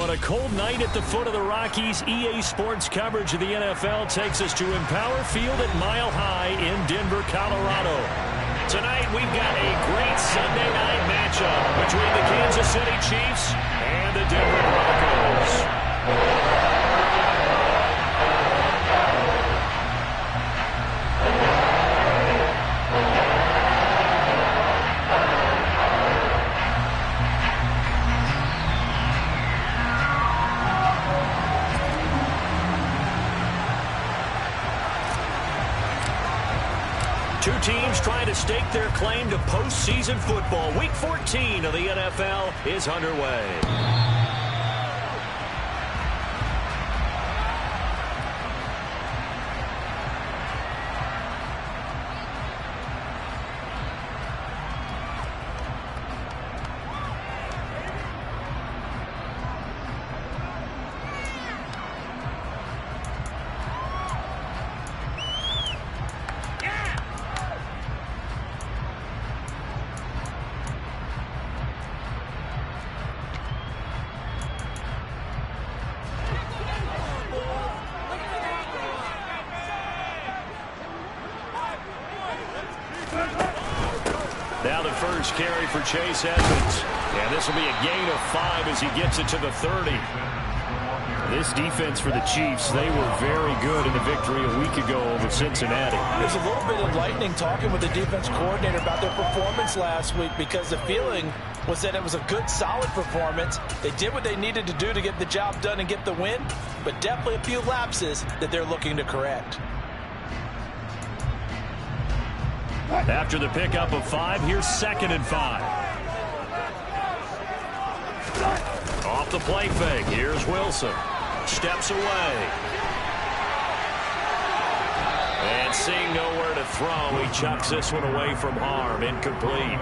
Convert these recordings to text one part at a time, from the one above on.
on a cold night at the foot of the Rockies, EA Sports coverage of the NFL takes us to Empower Field at Mile High in Denver, Colorado. Tonight, we've got a great Sunday night matchup between the Kansas City Chiefs and the Denver Broncos. Two teams trying to stake their claim to postseason football. Week 14 of the NFL is underway. Now the first carry for Chase Edmonds. And this will be a gain of 5 as he gets it to the 30. This defense for the Chiefs, they were very good in the victory a week ago over Cincinnati. There's a little bit enlightening talking with the defense coordinator about their performance last week, because the feeling was that it was a good, solid performance. They did what they needed to do to get the job done and get the win, but definitely a few lapses that they're looking to correct. After the pickup of 5, here's 2nd and 5. Off the play fake, here's Wilson. Steps away. And seeing nowhere to throw, he chucks this one away from harm. Incomplete.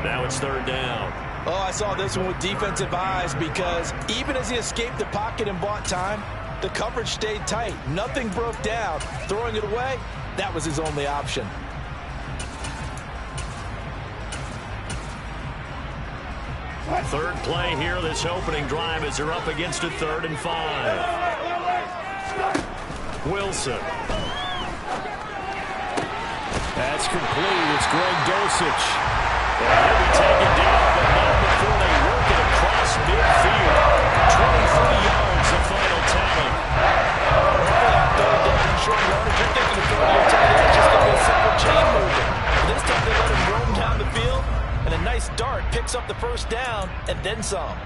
Now it's 3rd down. Oh, I saw this one with defensive eyes, because even as he escaped the pocket and bought time, the coverage stayed tight. Nothing broke down. Throwing it away, that was his only option. Third play here, this opening drive, as they're up against a 3rd and 5. Wilson. That's complete. It's Greg Dulcich. And he'll be taken down, but not before they work it across midfield. 23 yards, the final tally. Short yardage, you're thinking of throwing your tight end, just going to be a simple chain movement. This time they let him roam down the field, and a nice dart picks up the first down and then some.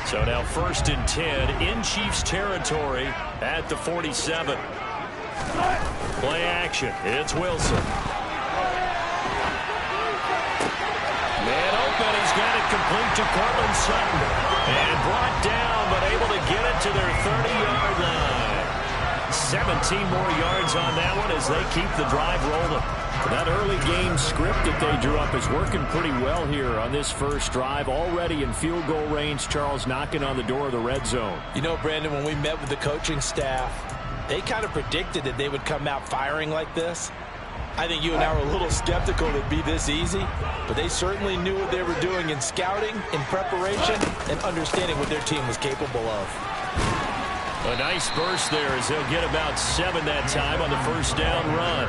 So now 1st and 10 in Chiefs territory at the 47. Play action. It's Wilson. Man open. He's got it complete to Cortland Sutton. And brought down, but able to get it to their 30-yard line. 17 more yards on that one as they keep the drive rolling. That early game script that they drew up is working pretty well here on this first drive. Already in field goal range, Charles, knocking on the door of the red zone. You know, Brandon, when we met with the coaching staff, they kind of predicted that they would come out firing like this. I think you and I were a little skeptical it'd be this easy, but they certainly knew what they were doing in scouting, in preparation, and understanding what their team was capable of. A nice burst there as they'll get about 7 that time on the first down run.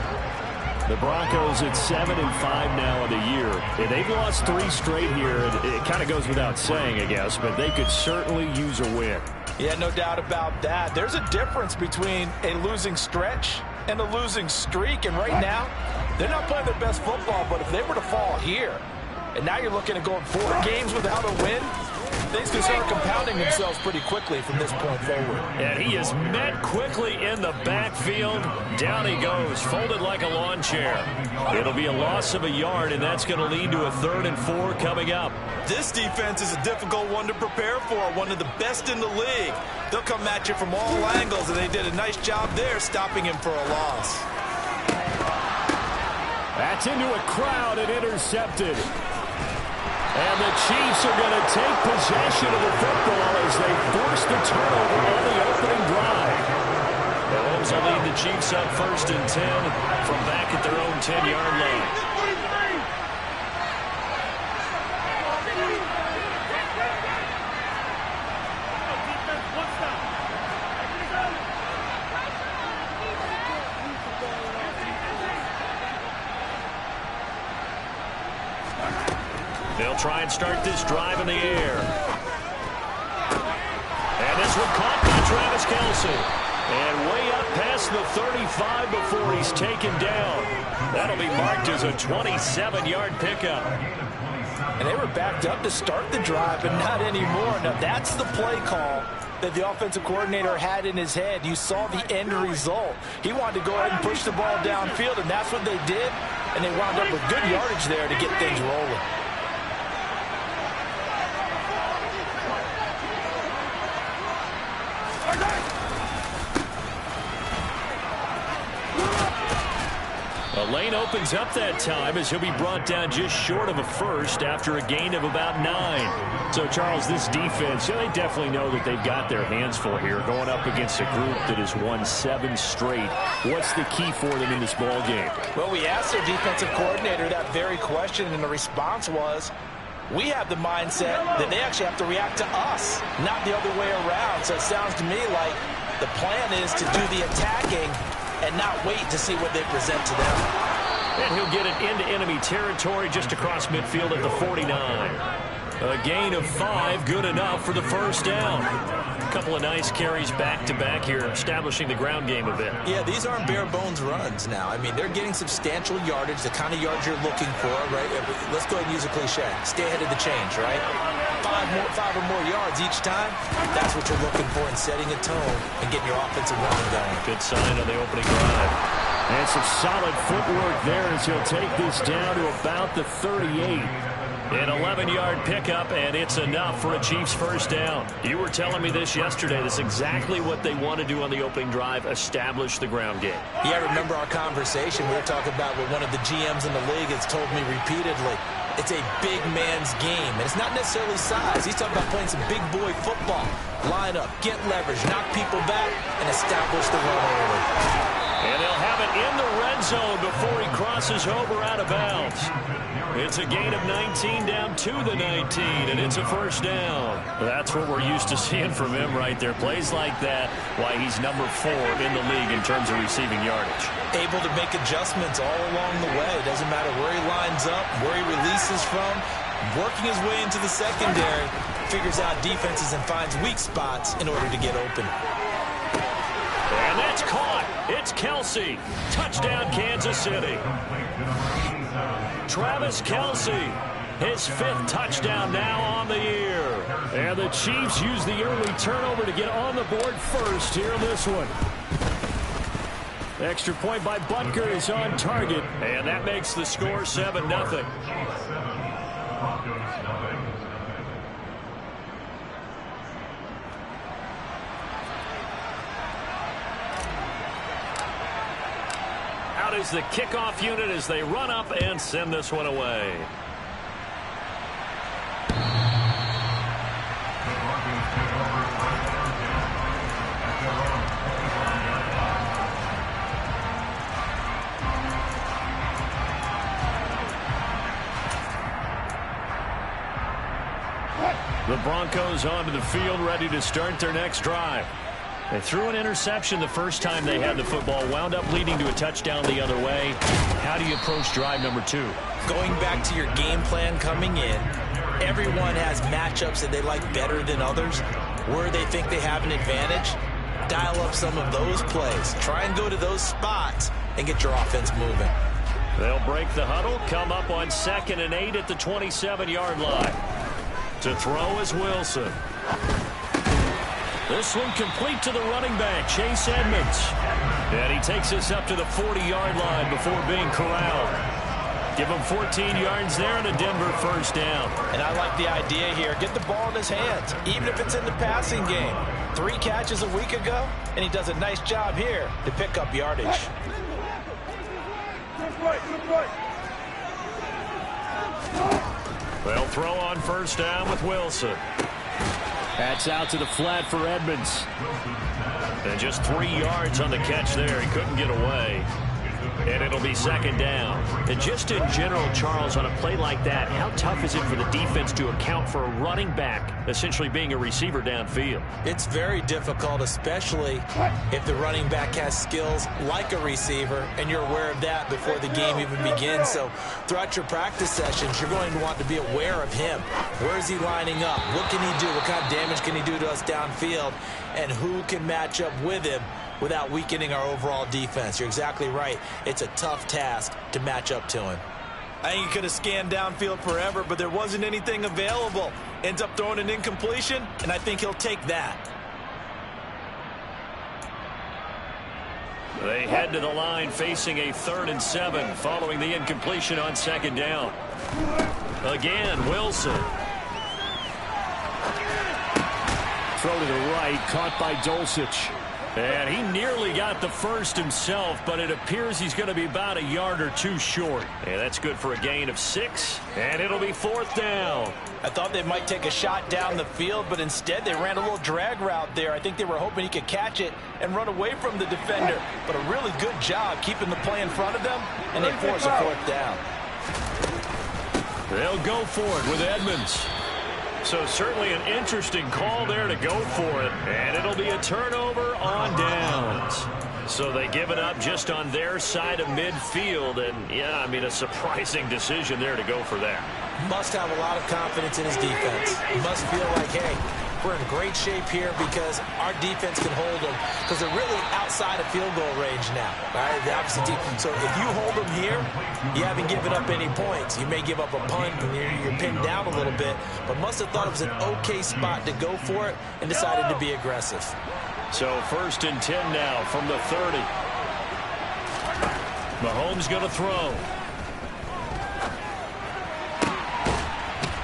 The Broncos at 7 and 5 now of the year. And they've lost 3 straight here. It kind of goes without saying, I guess, but they could certainly use a win. Yeah, no doubt about that. There's a difference between a losing stretch and a losing streak. And right now, they're not playing their best football, but if they were to fall here, and now you're looking at going 4 games without a win, things can start compounding themselves pretty quickly from this point forward. And he is met quickly in the backfield. Down he goes, folded like a lawn chair. It'll be a loss of a yard, and that's going to lead to a 3rd and 4 coming up. This defense is a difficult one to prepare for, one of the best in the league. They'll come at you from all angles, and they did a nice job there stopping him for a loss. That's into a crowd and intercepted. And the Chiefs are going to take possession of the football as they force the turnover on the opening drive. Mahomes will lead the Chiefs up 1st and 10 from back at their own 10-yard line. They'll try and start this drive in the air. And this one caught by Travis Kelce. And way up past the 35 before he's taken down. That'll be marked as a 27-yard pickup. And they were backed up to start the drive, but not anymore. Now, that's the play call that the offensive coordinator had in his head. You saw the end result. He wanted to go ahead and push the ball downfield, and that's what they did. And they wound up with good yardage there to get things rolling. A lane opens up that time as he'll be brought down just short of a first after a gain of about 9. So, Charles, this defense, they definitely know that they've got their hands full here going up against a group that has won 7 straight. What's the key for them in this ball game? Well, we asked their defensive coordinator that very question, and the response was, we have the mindset that they actually have to react to us, not the other way around. So it sounds to me like the plan is to do the attacking and not wait to see what they present to them. And he'll get it into enemy territory just across midfield at the 49. A gain of 5, good enough for the first down. A couple of nice carries back-to-back here, establishing the ground game a bit. Yeah, these aren't bare-bones runs now. I mean, they're getting substantial yardage, the kind of yards you're looking for, right? Let's go ahead and use a cliche. Stay ahead of the change, right? 5 or more yards each time, that's what you're looking for in setting a tone and getting your offensive running going. Good sign on the opening drive. And some solid footwork there as he'll take this down to about the 38. An 11-yard pickup, and it's enough for a Chiefs first down. You were telling me this yesterday. That's exactly what they want to do on the opening drive, establish the ground game. Yeah, remember our conversation. We were talking about what one of the GMs in the league has told me repeatedly. It's a big man's game, and it's not necessarily size. He's talking about playing some big boy football. Line up, get leverage, knock people back, and establish the run early. And they'll have it in the red zone before he crosses over out of bounds. It's a gain of 19 down to the 19, and it's a first down. That's what we're used to seeing from him right there. Plays like that, why he's number 4 in the league in terms of receiving yardage. Able to make adjustments all along the way. Doesn't matter where he lines up, where he releases from. Working his way into the secondary, figures out defenses and finds weak spots in order to get open. And that's caught. It's Kelce. Touchdown, Kansas City. Travis Kelce, his 5th touchdown now on the year. And the Chiefs use the early turnover to get on the board first here in this one. Extra point by Butker is on target, and that makes the score 7-0. Out is the kickoff unit as they run up and send this one away. The Broncos onto the field, ready to start their next drive. They threw an interception the first time they had the football, wound up leading to a touchdown the other way. How do you approach drive number 2? Going back to your game plan coming in, everyone has matchups that they like better than others. Where they think they have an advantage, dial up some of those plays. Try and go to those spots and get your offense moving. They'll break the huddle, come up on 2nd and 8 at the 27-yard line. To throw is Wilson. This one complete to the running back, Chase Edmonds. And he takes us up to the 40-yard line before being corralled. Give him 14 yards there and a Denver first down. And I like the idea here. Get the ball in his hands, even if it's in the passing game. 3 catches a week ago, and he does a nice job here to pick up yardage. They'll throw on first down with Wilson. That's out to the flat for Edmonds. And just 3 yards on the catch there. He couldn't get away. And it'll be second down. And just in general, Charles, on a play like that, how tough is it for the defense to account for a running back essentially being a receiver downfield? It's very difficult, especially if the running back has skills like a receiver, and you're aware of that before the game even begins. So throughout your practice sessions, you're going to want to be aware of him. Where is he lining up? What can he do? What kind of damage can he do to us downfield? And who can match up with him without weakening our overall defense? You're exactly right. It's a tough task to match up to him. I think he could have scanned downfield forever, but there wasn't anything available. Ends up throwing an incompletion, and I think he'll take that. They head to the line facing a 3rd and 7 following the incompletion on second down. Again, Wilson. Throw to the right, caught by Dulcich. And he nearly got the first himself, but it appears he's going to be about a yard or two short. And that's good for a gain of 6, and it'll be 4th down. I thought they might take a shot down the field, but instead they ran a little drag route there. I think they were hoping he could catch it and run away from the defender. But a really good job keeping the play in front of them, and they force a 4th down. They'll go for it with Edmonds. So certainly an interesting call there to go for it. And it'll be a turnover on downs. So they give it up just on their side of midfield. And, yeah, I mean, a surprising decision there to go for that. Must have a lot of confidence in his defense. He must feel like, hey, we're in great shape here because our defense can hold them, because they're really outside of field goal range now. Right? The opposite team. So if you hold them here, you haven't given up any points. You may give up a punt and you're pinned down a little bit, but must have thought it was an okay spot to go for it and decided to be aggressive. So 1st and 10 now from the 30. Mahomes going to throw.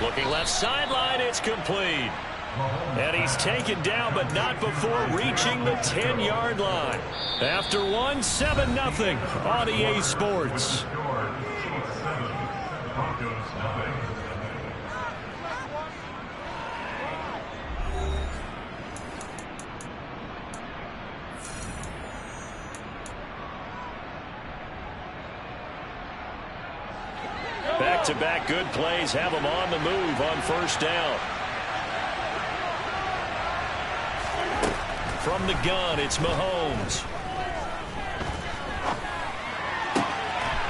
Looking left sideline, it's complete. And he's taken down, but not before reaching the 10-yard line. After one, 7-0 on EA Sports. Back-to-back good plays have them on the move on 1st down. From the gun, it's Mahomes.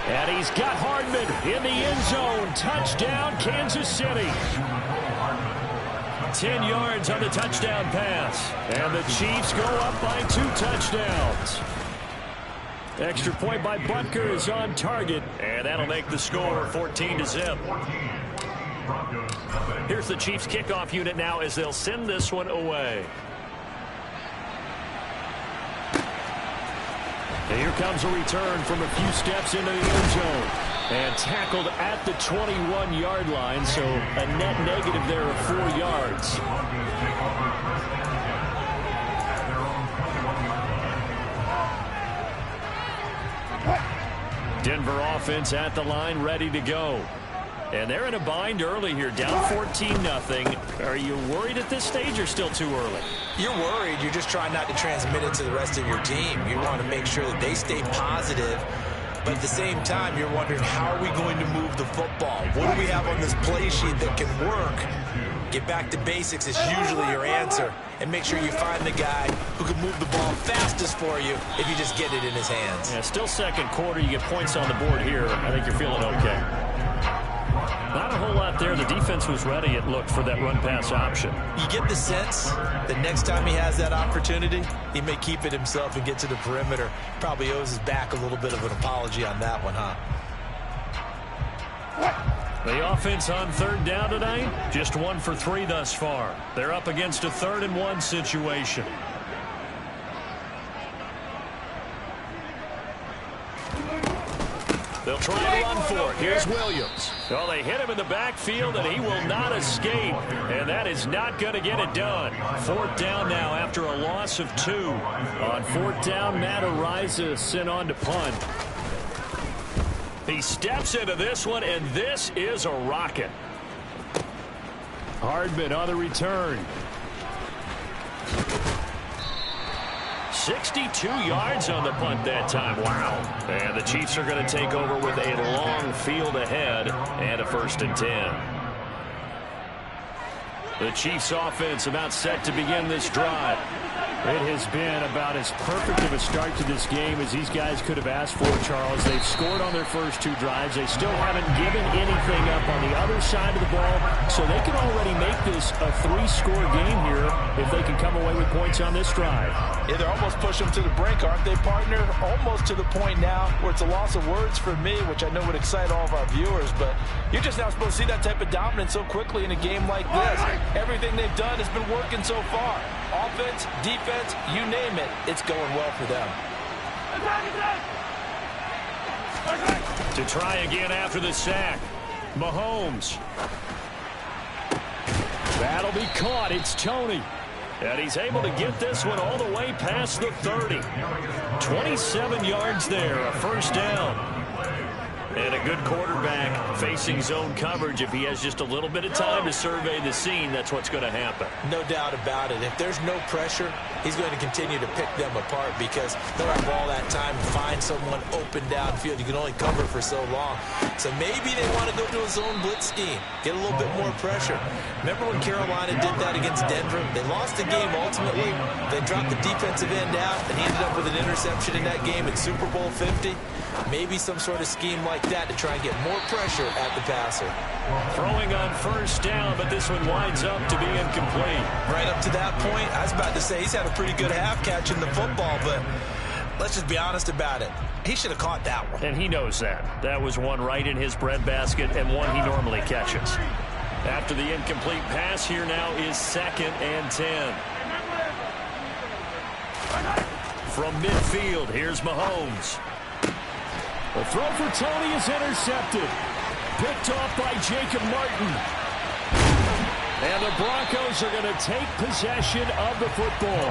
And he's got Hardman in the end zone. Touchdown, Kansas City. 10 yards on the touchdown pass. And the Chiefs go up by 2 touchdowns. Extra point by Butker is on target. And that'll make the score 14-0. Here's the Chiefs kickoff unit now as they'll send this one away. And here comes a return from a few steps into the end zone. And tackled at the 21-yard line, so a net negative there of 4 yards. Denver offense at the line, ready to go. And they're in a bind early here, down 14-0. Are you worried at this stage or still too early? You're worried. You're just trying not to transmit it to the rest of your team. You want to make sure that they stay positive. But at the same time, you're wondering, how are we going to move the football? What do we have on this play sheet that can work? Get back to basics is usually your answer. And make sure you find the guy who can move the ball fastest for you if you just get it in his hands. Yeah, still second quarter. You get points on the board here. I think you're feeling okay. Not a whole lot there. The defense was ready, it looked, for that run-pass option. You get the sense that next time he has that opportunity, he may keep it himself and get to the perimeter. Probably owes his back a little bit of an apology on that one, huh? The offense on 3rd down tonight, just 1 for 3 thus far. They're up against a 3rd and 1 situation. They'll try and run for it. Here's Williams. Well, they hit him in the backfield, and he will not escape. And that is not going to get it done. 4th down now after a loss of 2. On 4th down, Matt Araiza sent on to punt. He steps into this one, and this is a rocket. Hardman on the return. 62 yards on the punt that time. Wow. And the Chiefs are going to take over with a long field ahead and a 1st and 10. The Chiefs offense about set to begin this drive. It has been about as perfect of a start to this game as these guys could have asked for, Charles. They've scored on their first 2 drives. They still haven't given anything up on the other side of the ball, so they can already make this a 3-score game here if they can come away with points on this drive. Yeah, they're almost pushing them to the brink, aren't they, partner? Almost to the point now where it's a loss of words for me, which I know would excite all of our viewers, but you're just not supposed to see that type of dominance so quickly in a game like this. Everything they've done has been working so far. Offense, defense, you name it, it's going well for them. To try again after the sack, Mahomes. That'll be caught. It's Tony. And he's able to get this one all the way past the 30. 27 yards there, a 1st down. And a good quarterback facing zone coverage. If he has just a little bit of time to survey the scene, that's what's going to happen. No doubt about it. If there's no pressure, he's going to continue to pick them apart because they'll have all that time to find someone open downfield. You can only cover for so long. So maybe they want to go to a zone blitz scheme, get a little bit more pressure. Remember when Carolina did that against Denver? They lost the game ultimately. They dropped the defensive end out, and he ended up with an interception in that game at Super Bowl 50. Maybe some sort of scheme like that to try and get more pressure at the passer. Throwing on 1st down, but this one winds up to be incomplete. Right up to that point, I was about to say he's had a pretty good half catching the football, but let's just be honest about it. He should have caught that one. And he knows that. That was one right in his breadbasket and one he normally catches. After the incomplete pass, here now is 2nd and 10. From midfield, here's Mahomes. The throw for Tony is intercepted. Picked off by Jacob Martin. And the Broncos are going to take possession of the football.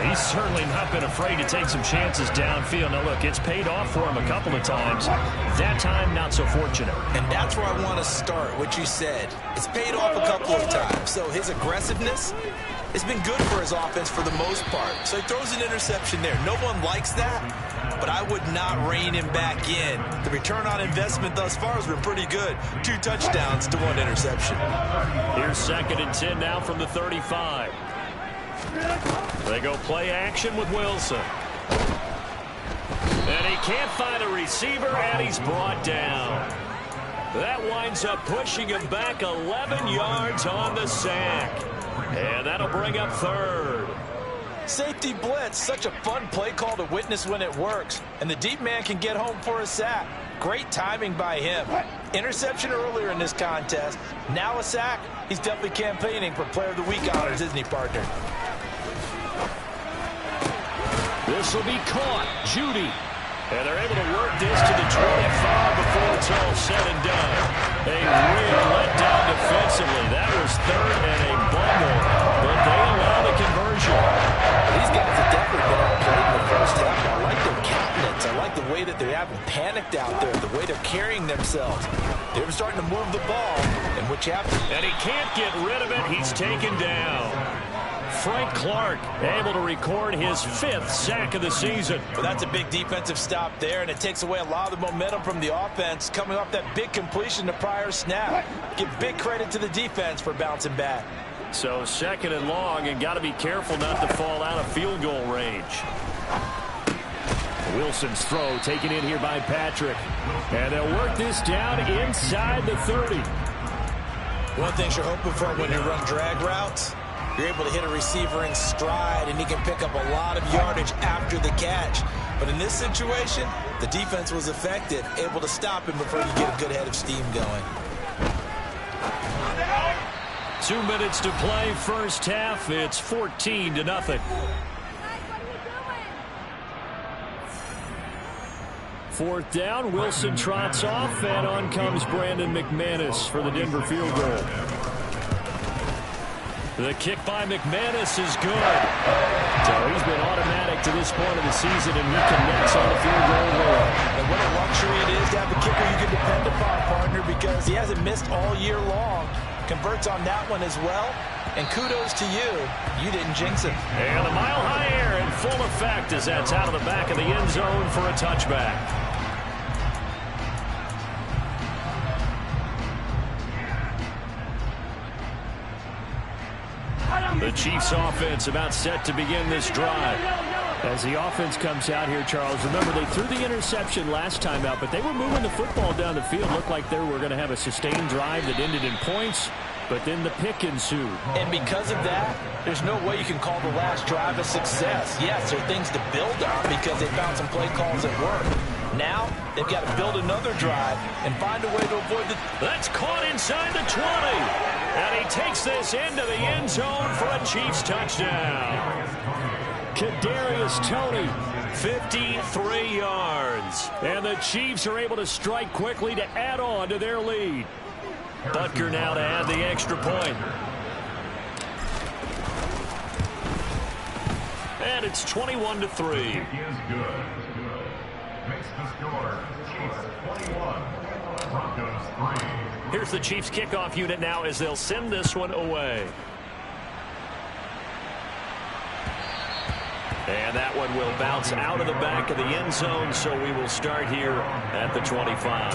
He's certainly not been afraid to take some chances downfield. Now, look, it's paid off for him a couple of times. That time, not so fortunate. And that's where I want to start, what you said. It's paid off a couple of times. So his aggressiveness has been good for his offense for the most part. So he throws an interception there. No one likes that, but I would not rein him back in. The return on investment thus far has been pretty good. 2 touchdowns to 1 interception. Here's 2nd and 10 now from the 35. They go play action with Wilson. And he can't find a receiver, and he's brought down. That winds up pushing him back 11 yards on the sack. And that'll bring up 3rd. Safety blitz, such a fun play call to witness when it works. And the deep man can get home for a sack. Great timing by him. Interception earlier in this contest. Now a sack. He's definitely campaigning for Player of the Week honors, isn't he, partner? This will be caught. Judy. And they're able to work this to the 25 before it's all said and done. A real letdown defensively. That was 3rd and a bundle, but they allow the conversion. These guys have definitely been outplayed in the first half. I like their countenance. I like the way that they haven't panicked out there, the way they're carrying themselves. They're starting to move the ball, and which happens. And he can't get rid of it. He's taken down. Frank Clark able to record his 5th sack of the season. Well, that's a big defensive stop there, and it takes away a lot of the momentum from the offense coming off that big completion the prior snap. Give big credit to the defense for bouncing back. So 2nd and long, and got to be careful not to fall out of field goal range. Wilson's throw taken in here by Patrick. And they'll work this down inside the 30. One thing you're hoping for when you run drag routes, you're able to hit a receiver in stride, and he can pick up a lot of yardage after the catch. But in this situation, the defense was effective, able to stop him before you get a good head of steam going. 2 minutes to play, first half. It's 14-0. Fourth down, Wilson trots off, and on comes Brandon McManus for the Denver field goal. The kick by McManus is good. So he's been automatic to this point of the season, and he connects on the field goal there. And what a luxury it is to have a kicker you can depend upon, partner, because he hasn't missed all year long. converts on that one as well. And kudos to you. You didn't jinx it. And the mile-high air in full effect as that's out of the back of the end zone for a touchback. The Chiefs offense about set to begin this drive. As the offense comes out here, Charles, remember they threw the interception last time out, but they were moving the football down the field. Looked like they were going to have a sustained drive that ended in points, but then the pick ensued. And because of that, there's no way you can call the last drive a success. Yes, there are things to build on because they found some play calls that work. Now, they've got to build another drive and find a way to avoid the... That's caught inside the 20. And he takes this into the end zone for a Chiefs touchdown. Kadarius Toney, 53 yards. And the Chiefs are able to strike quickly to add on to their lead. Butker now to add the extra point. And it's 21-3. Makes the score Chiefs 21, Broncos 3. Here's the Chiefs kickoff unit now as they'll send this one away. And that one will bounce out of the back of the end zone, so we will start here at the 25.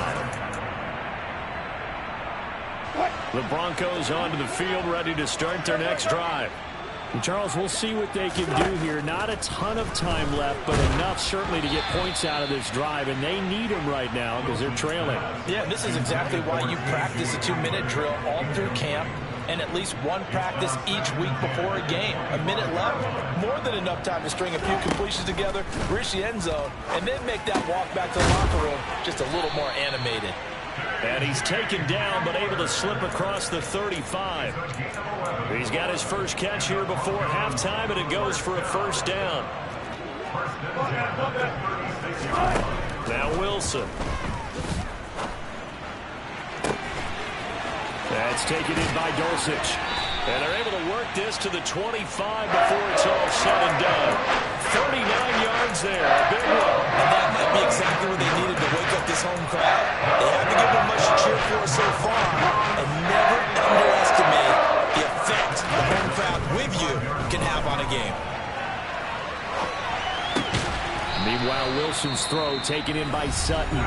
The Broncos onto the field, ready to start their next drive. And Charles, we'll see what they can do here. Not a ton of time left, but enough certainly to get points out of this drive, and they need them right now because they're trailing. Yeah, this is exactly why you practice a 2-minute drill all through camp and at least one practice each week before a game. A minute left, more than enough time to string a few completions together, reach the end zone, and then make that walk back to the locker room just a little more animated. And he's taken down, but able to slip across the 35. He's got his first catch here before halftime, and it goes for a first down. Now Wilson. That's taken in by Dulcich. And they're able to work this to the 25 before it's all said and done. 39 yards there, a big one. And that might be exactly what they needed to wake up this home crowd. They haven't given them much to cheer for so far. And never underestimate the effect the home crowd with you can have on a game. Meanwhile, Wilson's throw taken in by Sutton.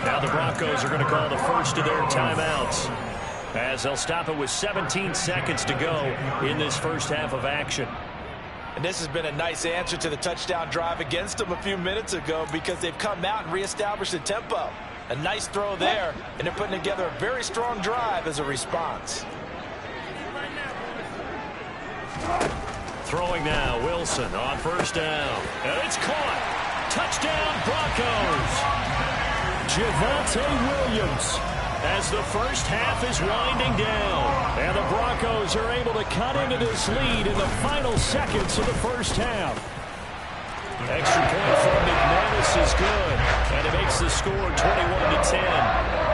Now the Broncos are going to call the first of their timeouts, as they'll stop it with 17 seconds to go in this first half of action. And this has been a nice answer to the touchdown drive against them a few minutes ago because they've come out and reestablished the tempo. A nice throw there, and they're putting together a very strong drive as a response. Throwing now, Wilson on first down. And it's caught. Touchdown, Broncos. Javonte Williams. As the first half is winding down. And the Broncos are able to cut into this lead in the final seconds of the first half. Extra point from McManus is good. And it makes the score 21-10.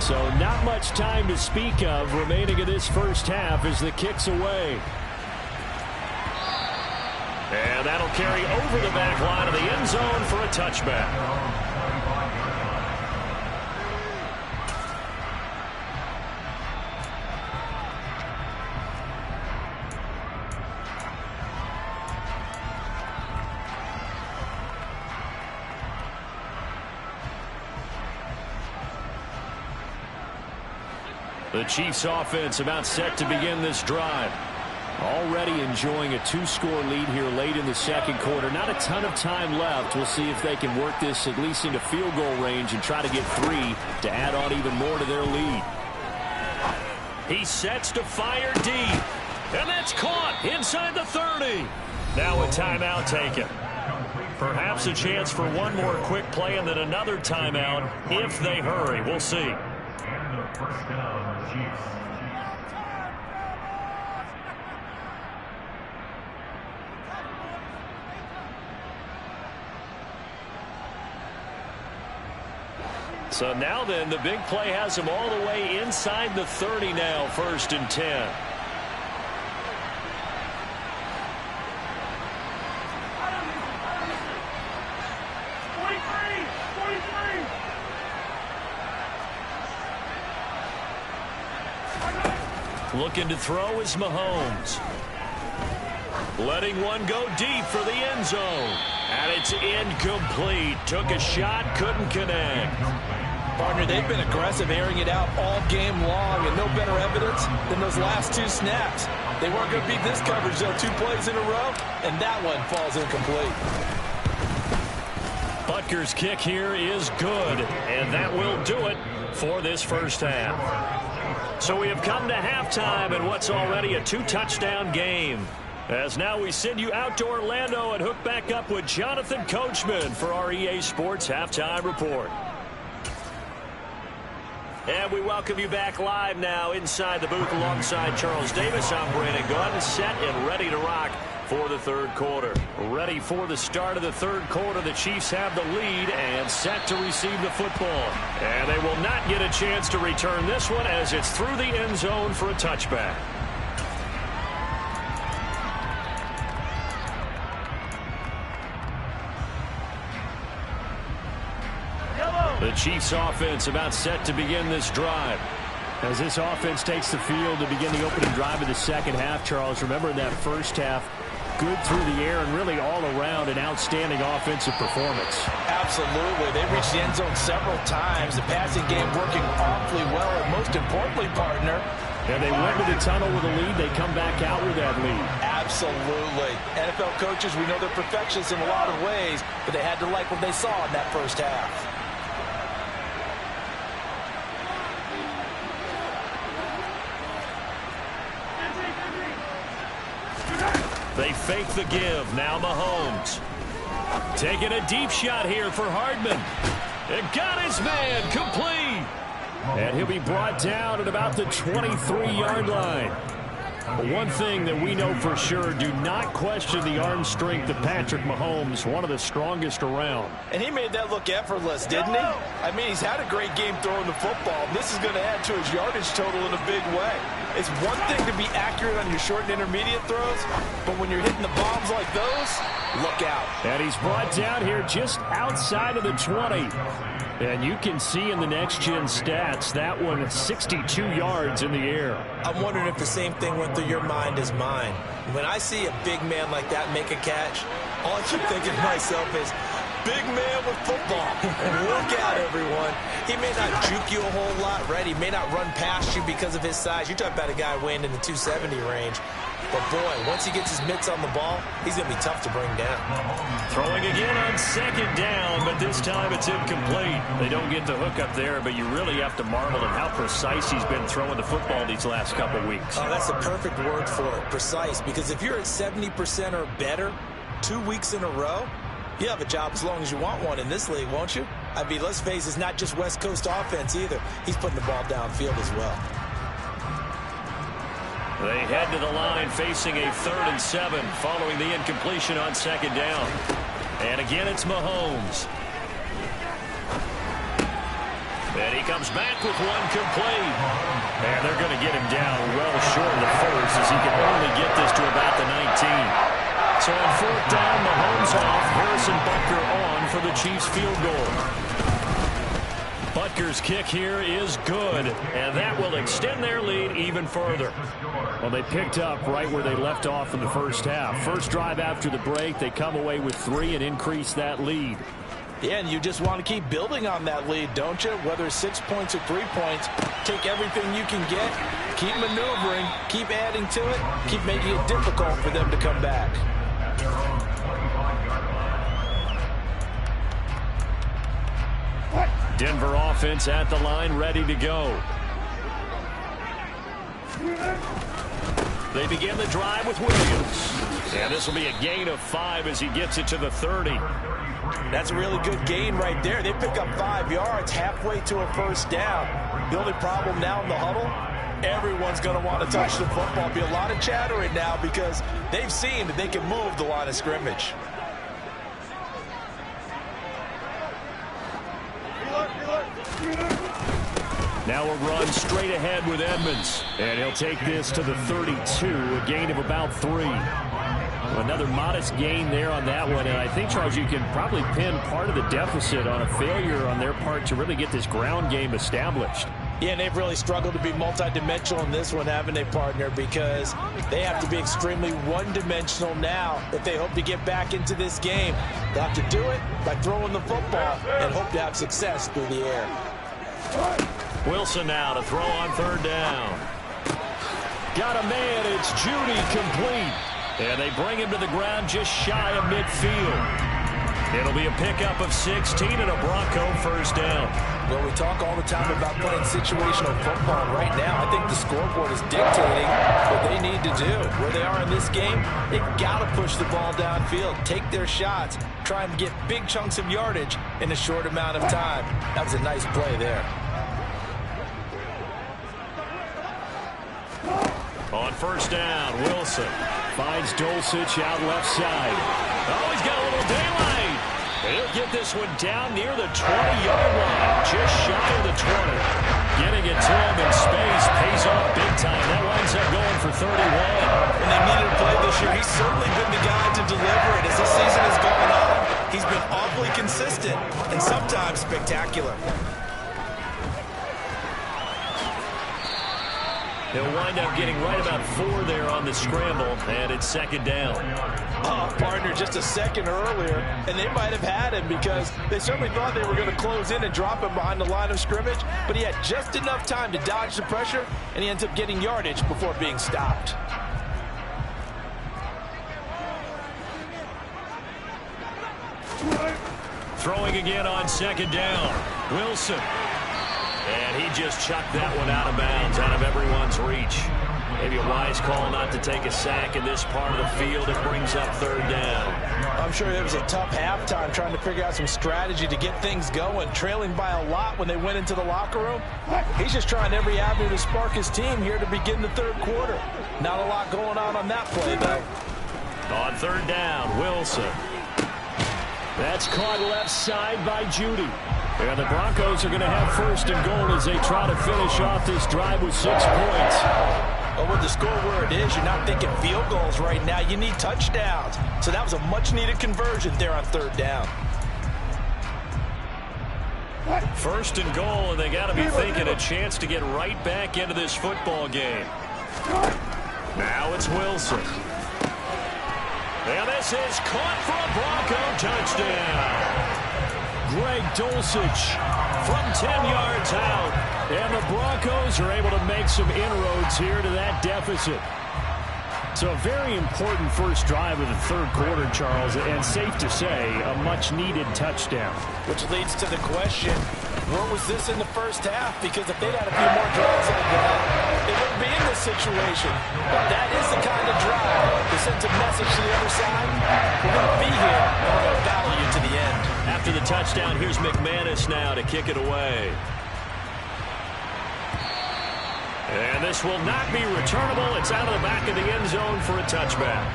So not much time to speak of remaining in this first half as the kick's away. And that'll carry over the back line of the end zone for a touchback. The Chiefs offense about set to begin this drive. Already enjoying a 2-score lead here late in the second quarter. Not a ton of time left. We'll see if they can work this at least into field goal range and try to get 3 to add on even more to their lead. He sets to fire deep. And that's caught inside the 30. Now a timeout taken. Perhaps a chance for one more quick play and then another timeout if they hurry. We'll see. And the first down, Chiefs. So now then, the big play has him all the way inside the 30 now, 1st and 10. Looking to throw is Mahomes. Letting one go deep for the end zone. And it's incomplete. Took a shot, couldn't connect. Partner, they've been aggressive, airing it out all game long, and no better evidence than those last 2 snaps. They weren't going to beat this coverage, though, 2 plays in a row, and that one falls incomplete. Butker's kick here is good, and that will do it for this first half. So we have come to halftime in what's already a 2-touchdown game. As now we send you out to Orlando and hook back up with Jonathan Coachman for our EA Sports Halftime Report. And we welcome you back live now inside the booth alongside Charles Davis. I'm Brandon Gunn, set and ready to rock for the third quarter. Ready for the start of the third quarter. The Chiefs have the lead and set to receive the football. And they will not get a chance to return this one as it's through the end zone for a touchback. The Chiefs offense about set to begin this drive. As this offense takes the field to begin the opening drive of the second half, Charles, remember in that first half, good through the air and really all around an outstanding offensive performance. Absolutely. They reached the end zone several times. The passing game working awfully well, and most importantly, partner, and they went to the tunnel with a lead. They come back out with that lead. Absolutely. NFL coaches, we know they're perfectionists in a lot of ways, but they had to like what they saw in that first half. They fake the give. Now Mahomes. Taking a deep shot here for Hardman. It got his man complete. And he'll be brought down at about the 23-yard line. But one thing that we know for sure, do not question the arm strength of Patrick Mahomes, one of the strongest around. And he made that look effortless, didn't he? I mean, he's had a great game throwing the football. This is going to add to his yardage total in a big way. It's one thing to be accurate on your short and intermediate throws, but when you're hitting the bombs like those, look out. And he's brought down here just outside of the 20. And you can see in the next-gen stats, that one 62 yards in the air. I'm wondering if the same thing went through your mind as mine. When I see a big man like that make a catch, all I keep thinking to myself is, big man with football. Look out, everyone. He may not juke you a whole lot, right? He may not run past you because of his size. You're talking about a guy weighing in the 270 range. But, boy, once he gets his mitts on the ball, he's going to be tough to bring down. Throwing again on second down, but this time it's incomplete. They don't get the hook up there, but you really have to marvel at how precise he's been throwing the football these last couple weeks. Oh, that's the perfect word for it, precise. Because if you're at 70% or better 2 weeks in a row, you have a job as long as you want one in this league, won't you? I mean, let's face it, it's not just West Coast offense either. He's putting the ball downfield as well. They head to the line facing a 3rd and 7 following the incompletion on second down. And again, it's Mahomes. And he comes back with one complete. And they're going to get him down well short of the first as he can only get this to about the 19. So on 4th down, Mahomes off, Harrison Butker on for the Chiefs field goal. Butker's kick here is good, and that will extend their lead even further. Well, they picked up right where they left off in the first half. First drive after the break, they come away with 3 and increase that lead. Yeah, and you just want to keep building on that lead, don't you? Whether it's 6 points or 3 points, take everything you can get, keep maneuvering, keep adding to it, keep making it difficult for them to come back. Denver offense at the line, ready to go. They begin the drive with Williams. And this will be a gain of 5 as he gets it to the 30. That's a really good gain right there. They pick up 5 yards halfway to a first down. The only problem now in the huddle, everyone's going to want to touch the football. Be a lot of chattering now because they've seen that they can move the line of scrimmage. Now a run straight ahead with Edmonds. And he'll take this to the 32, a gain of about 3. Another modest gain there on that one. And I think, Charles, you can probably pin part of the deficit on a failure on their part to really get this ground game established. Yeah, and they've really struggled to be multidimensional in this one, haven't they, partner? Because they have to be extremely one-dimensional now if they hope to get back into this game. They'll have to do it by throwing the football and hope to have success through the air. Wilson now to throw on third down. Got a man. It's Judy, complete. And they bring him to the ground just shy of midfield. It'll be a pickup of 16 and a Bronco first down. Well, we talk all the time about playing situational football. Right now, I think the scoreboard is dictating what they need to do. Where they are in this game, they've got to push the ball downfield, take their shots, try and get big chunks of yardage in a short amount of time. That was a nice play there. On first down, Wilson finds Dulcich out left side. Oh, he's got a little daylight. He'll get this one down near the 20-yard line, just shy of the 20. Getting it to him in space pays off big time. That winds up going for 31. When they needed a play this year, he's certainly been the guy to deliver it. As this season has gone on, he's been awfully consistent and sometimes spectacular. He'll wind up getting right about 4 there on the scramble, and it's second down. Partner, just a second earlier, and they might have had him because they certainly thought they were going to close in and drop him behind the line of scrimmage, but he had just enough time to dodge the pressure, and he ends up getting yardage before being stopped. Throwing again on second down. Wilson. And he just chucked that one out of bounds, out of everyone's reach. Maybe a wise call not to take a sack in this part of the field. It brings up third down. I'm sure it was a tough halftime trying to figure out some strategy to get things going, trailing by a lot when they went into the locker room. He's just trying every avenue to spark his team here to begin the third quarter. Not a lot going on that play, though. On third down, Wilson. That's caught left side by Judy. And the Broncos are going to have first and goal as they try to finish off this drive with 6 points. Well, with the score where it is, you're not thinking field goals right now. You need touchdowns. So that was a much-needed conversion there on third down. First and goal, and they got to be thinking a chance to get right back into this football game. Now it's Wilson. And this is caught for a Bronco touchdown. Greg Dulcich from 10 yards out. And the Broncos are able to make some inroads here to that deficit. So a very important first drive of the third quarter, Charles, and safe to say, a much-needed touchdown. Which leads to the question, where was this in the first half? Because if they'd had a few more drives like that, they wouldn't be in this situation. But that is the kind of drive that sends a message to the other side. We're going to be here, and we're going to battle you to the end. After the touchdown, here's McManus now to kick it away. And this will not be returnable. It's out of the back of the end zone for a touchback.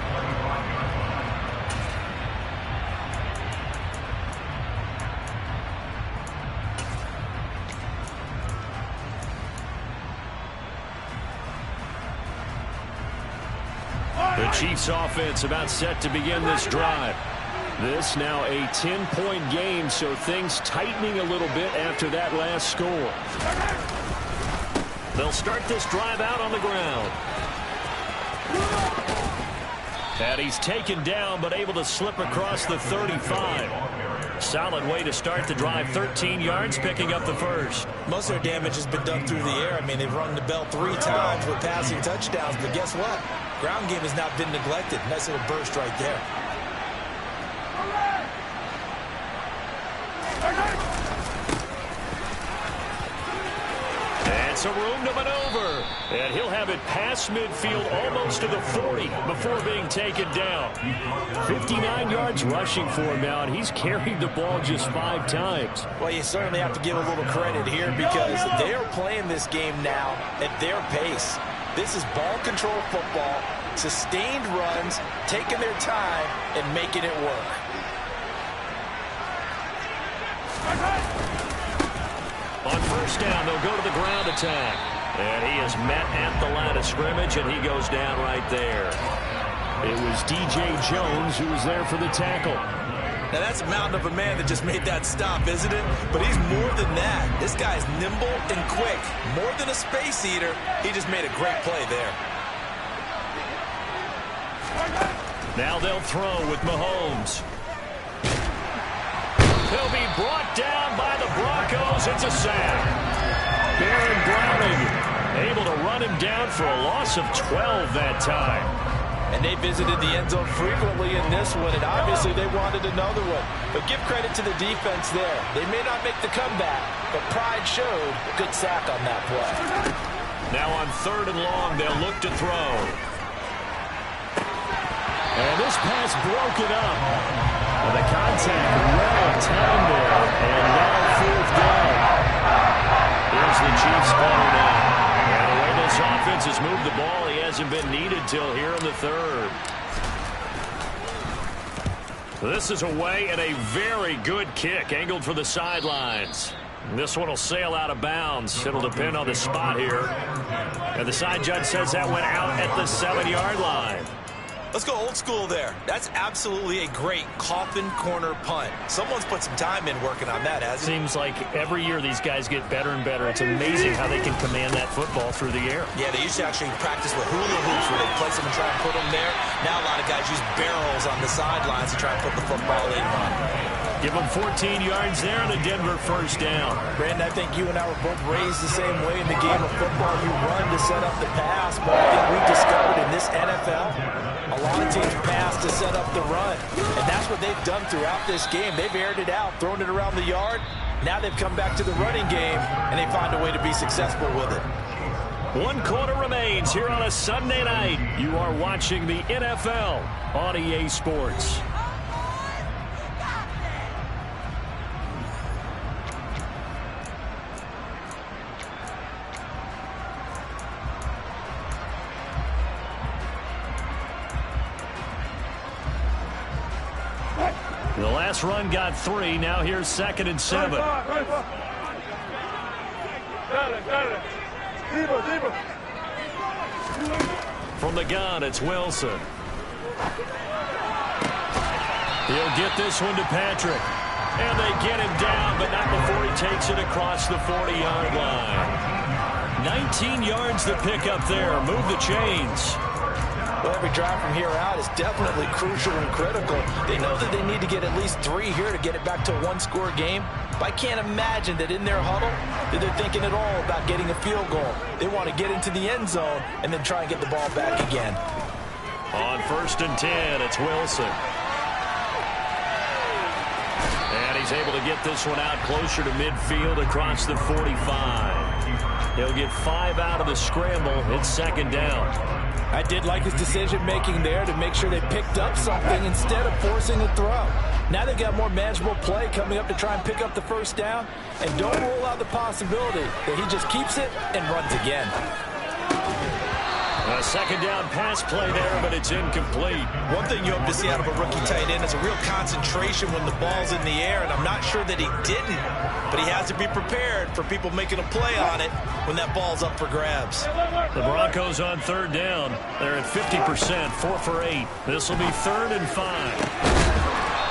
The Chiefs offense about set to begin this drive. This now a 10-point game, so things tightening a little bit after that last score. They'll start this drive out on the ground. And he's taken down, but able to slip across the 35. Solid way to start the drive. 13 yards, picking up the first. Most of their damage has been done through the air. I mean, they've rung the bell 3 times with passing touchdowns, but guess what? Ground game has not been neglected. Nice little burst right there. It's a room to maneuver. And he'll have it past midfield almost to the 40 before being taken down. 59 yards rushing for him now, and he's carried the ball just 5 times. Well, you certainly have to give a little credit here because they are playing this game now at their pace. This is ball control football, sustained runs, taking their time, and making it work. On first down, they'll go to the ground attack. And he is met at the line of scrimmage, and he goes down right there. It was D.J. Jones who was there for the tackle. Now, that's a mountain of a man that just made that stop, isn't it? But he's more than that. This guy's nimble and quick. More than a space eater, he just made a great play there. Now they'll throw with Mahomes. He'll be brought down by the Broncos. It's a sack. Baron Browning able to run him down for a loss of 12 that time. And they visited the end zone frequently in this one, and obviously they wanted another one. But give credit to the defense there. They may not make the comeback, but pride showed. Good sack on that play. Now on 3rd and long, they'll look to throw. And this pass broken up. And the contact well timed there. And now 4th down. Here's the Chiefs punter now. And the way this offense has moved the ball, he hasn't been needed till here in the 3rd. This is away and a very good kick angled for the sidelines. This one will sail out of bounds. It'll depend on the spot here. And the side judge says that went out at the 7-yard line. Let's go old school there. That's absolutely a great coffin corner punt. Someone's put some time in working on that, hasn't it? Seems like every year these guys get better and better. It's amazing how they can command that football through the air. Yeah, they used to actually practice with hula hoops where they place them and try and put them there. Now a lot of guys use barrels on the sidelines to try and put the football in. Give them 14 yards there and a Denver 1st down. Brandon, I think you and I were both raised the same way in the game of football. You run to set up the pass, but I think we discovered in this NFL, a lot of teams pass to set up the run. And that's what they've done throughout this game. They've aired it out, thrown it around the yard. Now they've come back to the running game, and they find a way to be successful with it. 1 quarter remains here on a Sunday night. You are watching the NFL on EA Sports. The last run got 3. Now here's 2nd and 7. From the gun, it's Wilson. He'll get this one to Patrick. And they get him down, but not before he takes it across the 40-yard line. 19 yards to pick up there. Move the chains. Well, every drive from here out is definitely crucial and critical. They know that they need to get at least 3 here to get it back to a 1-score game. But I can't imagine that in their huddle that they're thinking at all about getting a field goal. They want to get into the end zone and then try and get the ball back again. On 1st and 10, it's Wilson. And he's able to get this one out closer to midfield across the 45. He'll get 5 out of the scramble. It's 2nd down. I did like his decision-making there to make sure they picked up something instead of forcing a throw. Now they've got more manageable play coming up to try and pick up the 1st down. And don't rule out the possibility that he just keeps it and runs again. A 2nd down pass play there, but it's incomplete. One thing you hope to see out of a rookie tight end is a real concentration when the ball's in the air, and I'm not sure that he didn't, but he has to be prepared for people making a play on it when that ball's up for grabs. The Broncos on 3rd down. They're at 50%, 4 for 8. This will be 3rd and 5.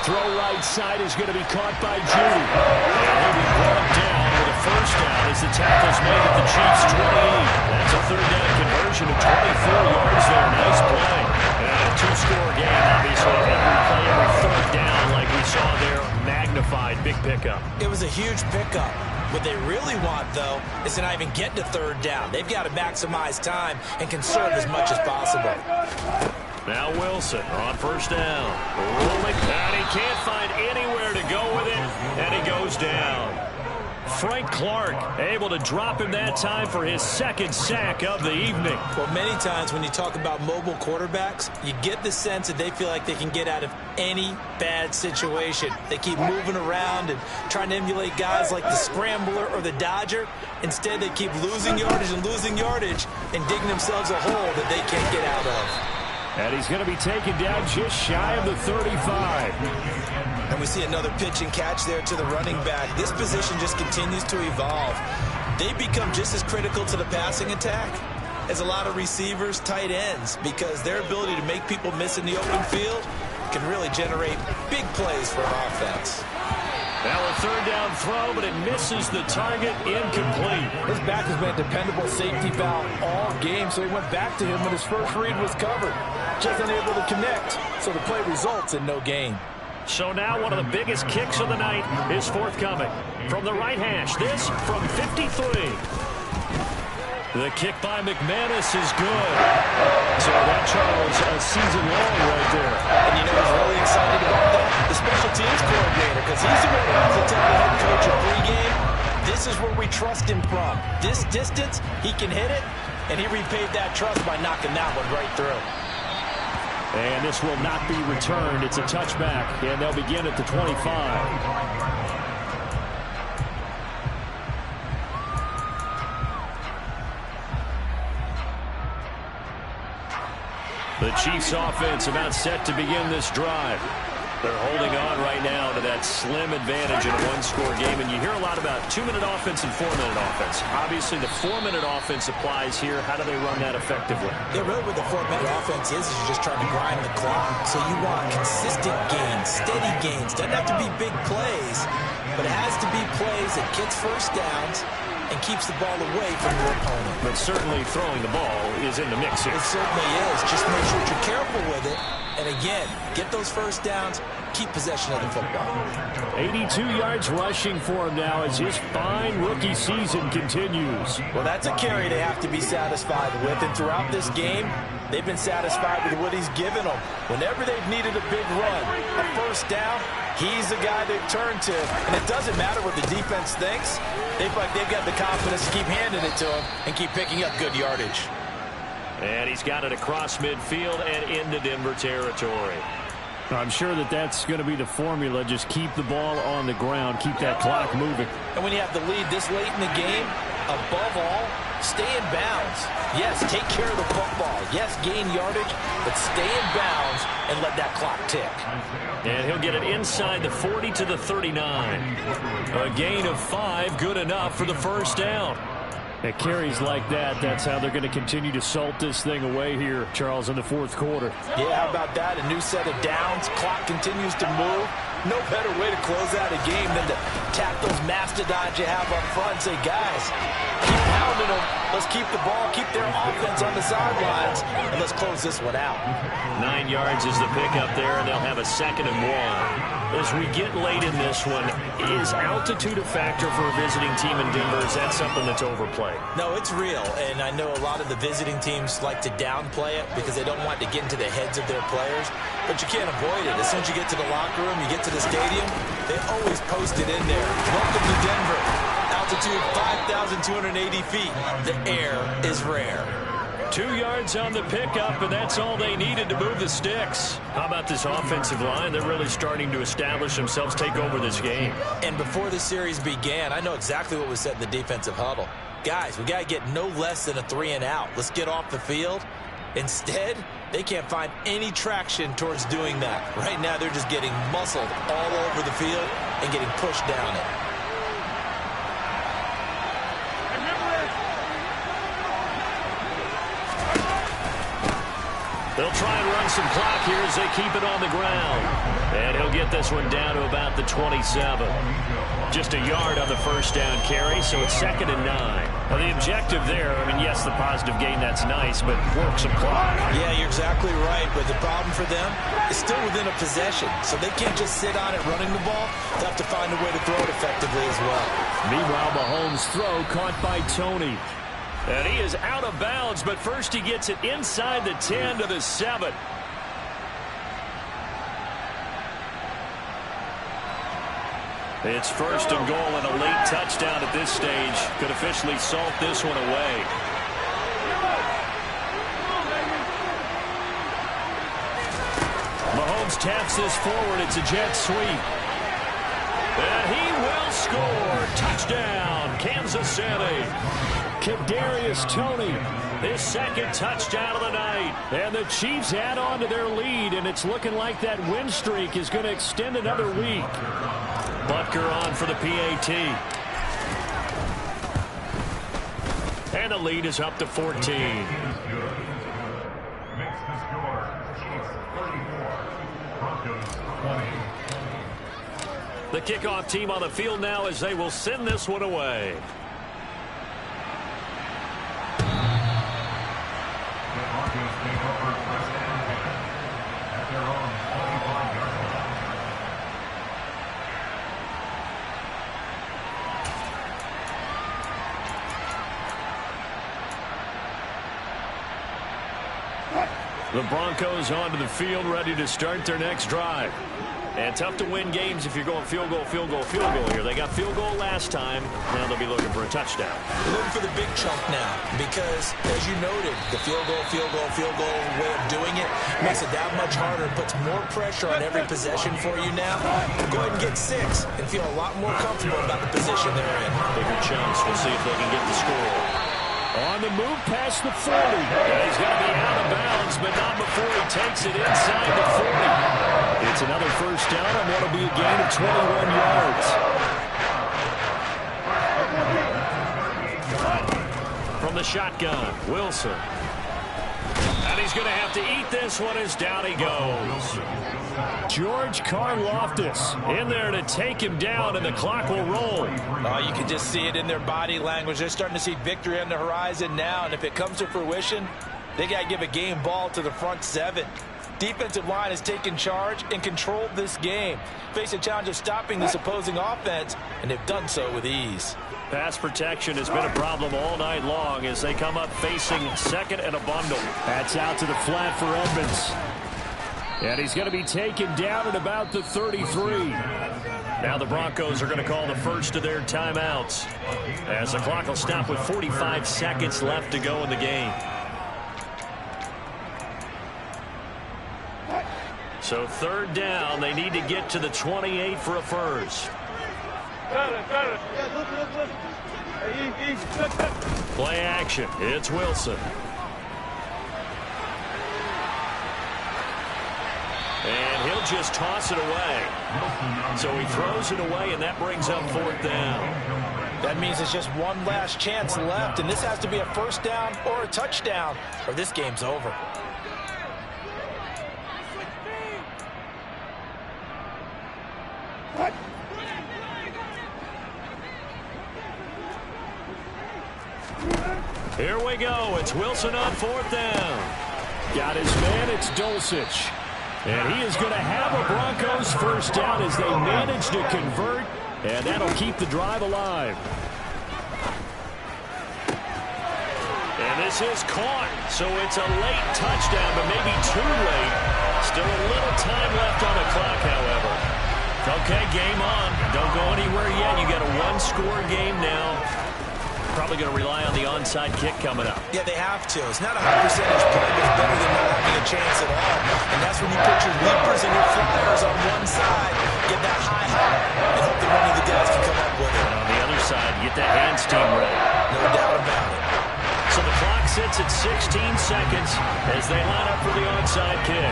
Throw right side is going to be caught by Judy. And he'll be brought down with a 1st down as the tackle's made at the Chiefs' 28. That's a 3rd down conversion of 24 yards there. Nice play. And a 2-score game, obviously. Every play, every 3rd down like we saw there, magnified. Big pickup. It was a huge pickup. What they really want, though, is to not even get to 3rd down. They've got to maximize time and conserve as much as possible. Now Wilson on 1st down. Rolling, and he can't find anywhere to go with it, and he goes down. Frank Clark able to drop him that time for his 2nd sack of the evening. Well, many times when you talk about mobile quarterbacks, you get the sense that they feel like they can get out of any bad situation. They keep moving around and trying to emulate guys like the Scrambler or the Dodger. Instead, they keep losing yardage and digging themselves a hole that they can't get out of. And he's going to be taken down just shy of the 35. And we see another pitch and catch there to the running back. This position just continues to evolve. They become just as critical to the passing attack as a lot of receivers, tight ends, because their ability to make people miss in the open field can really generate big plays for an offense. Now a third down throw, but it misses the target, incomplete. His back has been a dependable safety valve all game, so he went back to him when his first read was covered. Just unable to connect, so the play results in no gain. So now one of the biggest kicks of the night is forthcoming. From the right hash, this from 53. The kick by McManus is good. So that, Charles, a season long right there. And you know who's really excited about that? The special teams coordinator, because he's the one who has to tell the head coach of pregame, this is where we trust him from. This distance, he can hit it, and he repaid that trust by knocking that one right through. And this will not be returned. It's a touchback, and they'll begin at the 25. The Chiefs offense about set to begin this drive. They're holding on right now to that slim advantage in a one-score game. And you hear a lot about 2-minute offense and 4-minute offense. Obviously, the 4-minute offense applies here. How do they run that effectively? Yeah, really what the 4-minute offense is you're just trying to grind the clock. So you want consistent gains, steady gains. Doesn't have to be big plays, but it has to be plays that gets first downs and keeps the ball away from your opponent. But certainly throwing the ball is in the mix here. It certainly is. Just make sure you're careful with it. And again, get those first downs, keep possession of the football. 82 yards rushing for him now as his fine rookie season continues. Well, that's a carry they have to be satisfied with. And throughout this game, they've been satisfied with what he's given them. Whenever they've needed a big run, a first down, he's the guy they've turned to. And it doesn't matter what the defense thinks. They feel like they've got the confidence to keep handing it to him and keep picking up good yardage. And he's got it across midfield and into Denver territory. I'm sure that that's going to be the formula. Just keep the ball on the ground. Keep that clock moving. And when you have the lead this late in the game, above all, stay in bounds. Yes, take care of the football. Yes, gain yardage, but stay in bounds and let that clock tick. And he'll get it inside the 40 to the 39. A gain of 5, good enough for the first down. At carries like that, that's how they're going to continue to salt this thing away here, Charles, in the fourth quarter. Yeah, how about that? A new set of downs. Clock continues to move. No better way to close out a game than to tap those mastodons you have up front and say, guys, keep pounding them. Let's keep the ball, keep their offense on the sidelines, and let's close this one out. 9 yards is the pickup there, and they'll have a 2nd and 1. As we get late in this one, is altitude a factor for a visiting team in Denver? Is that something that's overplayed? No, it's real, and I know a lot of the visiting teams like to downplay it because they don't want to get into the heads of their players, but you can't avoid it. As soon as you get to the locker room, you get to the stadium, they always post it in there. Welcome to Denver. Altitude 5,280 feet. The air is rare. 2 yards on the pickup, and that's all they needed to move the sticks. How about this offensive line? They're really starting to establish themselves, take over this game. And before the series began, I know exactly what was said in the defensive huddle. Guys, we got to get no less than a 3-and-out. Let's get off the field. Instead, they can't find any traction towards doing that. Right now, they're just getting muscled all over the field and getting pushed down it. They'll try and run some clock here as they keep it on the ground. And he'll get this one down to about the 27. Just a yard on the first down carry, so it's 2nd and 9. Now the objective there, I mean, yes, the positive gain, that's nice, but work some clock. Yeah, you're exactly right, but the problem for them is still within a possession. So they can't just sit on it running the ball. They have to find a way to throw it effectively as well. Meanwhile, Mahomes' throw caught by Tony. And he is out of bounds, but first he gets it inside the 10 to the 7. It's 1st and goal and a late touchdown at this stage. Could officially salt this one away. Mahomes taps this forward. It's a jet sweep. And he will score. Touchdown, Kansas City. Kadarius Toney, his 2nd touchdown of the night. And the Chiefs add on to their lead, and it's looking like that win streak is going to extend another week. Butker on for the PAT. And the lead is up to 14. Makes the score Chiefs 34, Broncos 20. The kickoff team on the field now as they will send this one away. The Broncos take over first and 10 at their own 25-yard line. The Broncos onto the field, ready to start their next drive. And tough to win games if you're going field goal, field goal, field goal here. They got field goal last time. Now they'll be looking for a touchdown. They're looking for the big chunk now because, as you noted, the field goal way of doing it makes it that much harder and puts more pressure on every possession for you now. Go ahead and get 6 and feel a lot more comfortable about the position they're in. Bigger chunks. We'll see if they can get the score. On the move past the 40. And he's going to be out of bounds, but not before he takes it inside the 40. It's another first down on what will be a gain of 21 yards. From the shotgun, Wilson. And he's going to have to eat this one as down he goes. George Karlaftis in there to take him down, and the clock will roll. You can just see it in their body language. They're starting to see victory on the horizon now, and if it comes to fruition, they got to give a game ball to the front 7. Defensive line has taken charge and controlled this game. Face a challenge of stopping this opposing offense, and they've done so with ease. Pass protection has been a problem all night long as they come up facing second and a bundle. That's out to the flat for Edmonds. And he's going to be taken down at about the 33. Now the Broncos are going to call the first of their timeouts as the clock will stop with 45 seconds left to go in the game. So third down, they need to get to the 28 for a first. Play action. It's Wilson. And he'll just toss it away. So he throws it away, and that brings up fourth down. That means it's just one last chance left, and this has to be a first down or a touchdown, or this game's over. Here we go. It's Wilson on fourth down. Got his man. It's Dulcich. And he is going to have a Broncos first down as they manage to convert, and that'll keep the drive alive. And this is caught, so it's a late touchdown, but maybe too late. Still a little time left on the clock, however. Okay, game on. Don't go anywhere yet. You got a one-score game now. Probably going to rely on the onside kick coming up. Yeah, they have to. It's not a high percentage play, but it's better than not having a chance at all. And that's when you put your leapers and your flyers on one side, get that high, and hope that one of the guys can come up with it. And on the other side, get that hands team ready. No doubt about it. So the clock sits at 16 seconds as they line up for the onside kick.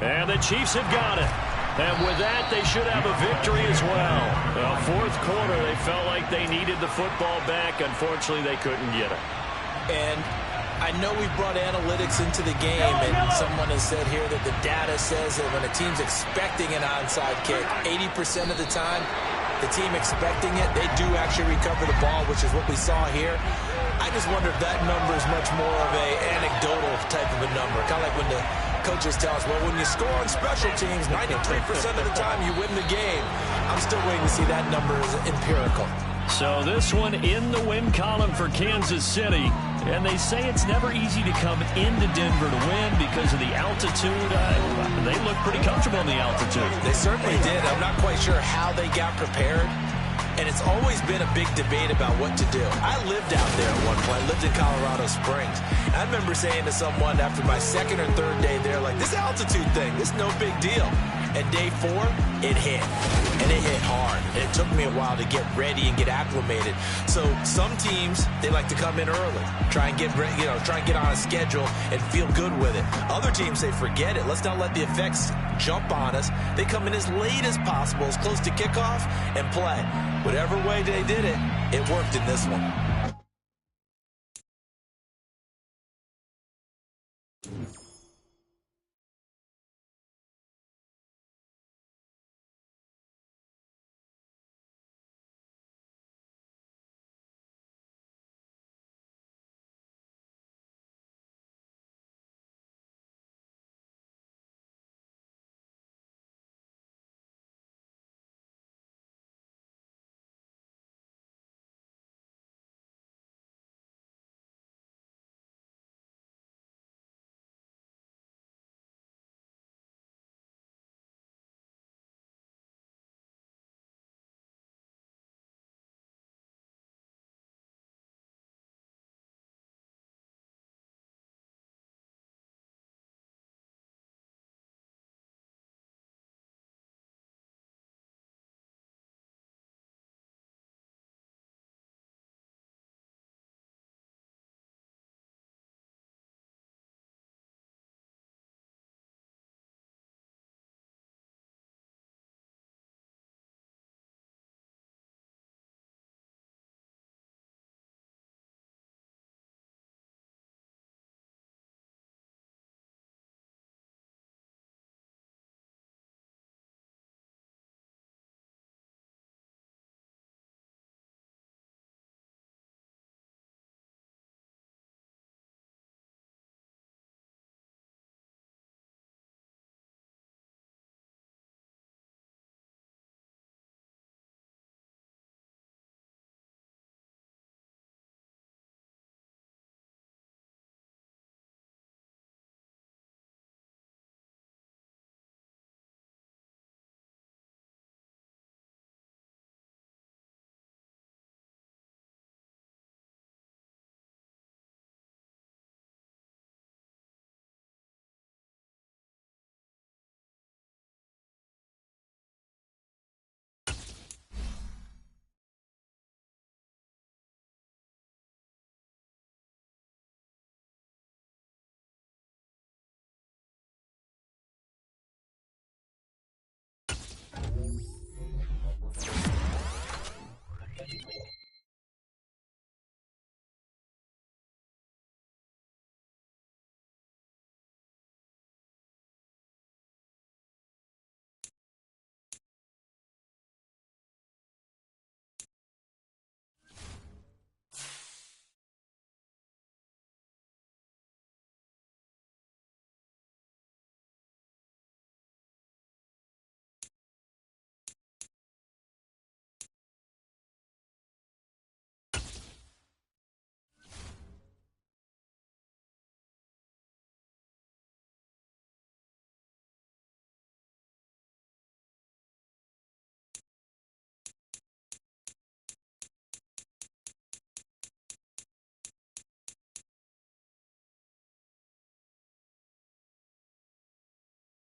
And the Chiefs have got it. And with that, they should have a victory as well. Fourth quarter, they felt like they needed the football back. Unfortunately, they couldn't get it. And I know we brought analytics into the game, and someone has said here that the data says that when a team's expecting an onside kick, 80% of the time, the team expecting it, they do actually recover the ball, which is what we saw here. I just wonder if that number is much more of a anecdotal type of a number, kind of like when the coaches tell us, well, when you score on special teams, 93% of the time you win the game. I'm still waiting to see that number as empirical. So this one in the win column for Kansas City. And they say it's never easy to come into Denver to win because of the altitude. They look pretty comfortable in the altitude. They certainly did. I'm not quite sure how they got prepared. And it's always been a big debate about what to do. I lived out there at one point. I lived in Colorado Springs. I remember saying to someone after my second or third day there, like, this altitude thing, this is no big deal. And day 4, it hit. And it hit hard. And it took me a while to get ready and get acclimated. So some teams, they like to come in early, try and get on a schedule and feel good with it. Other teams say, forget it. Let's not let the effects jump on us. They come in as late as possible, as close to kickoff, and play. Whatever way they did it, it worked in this one.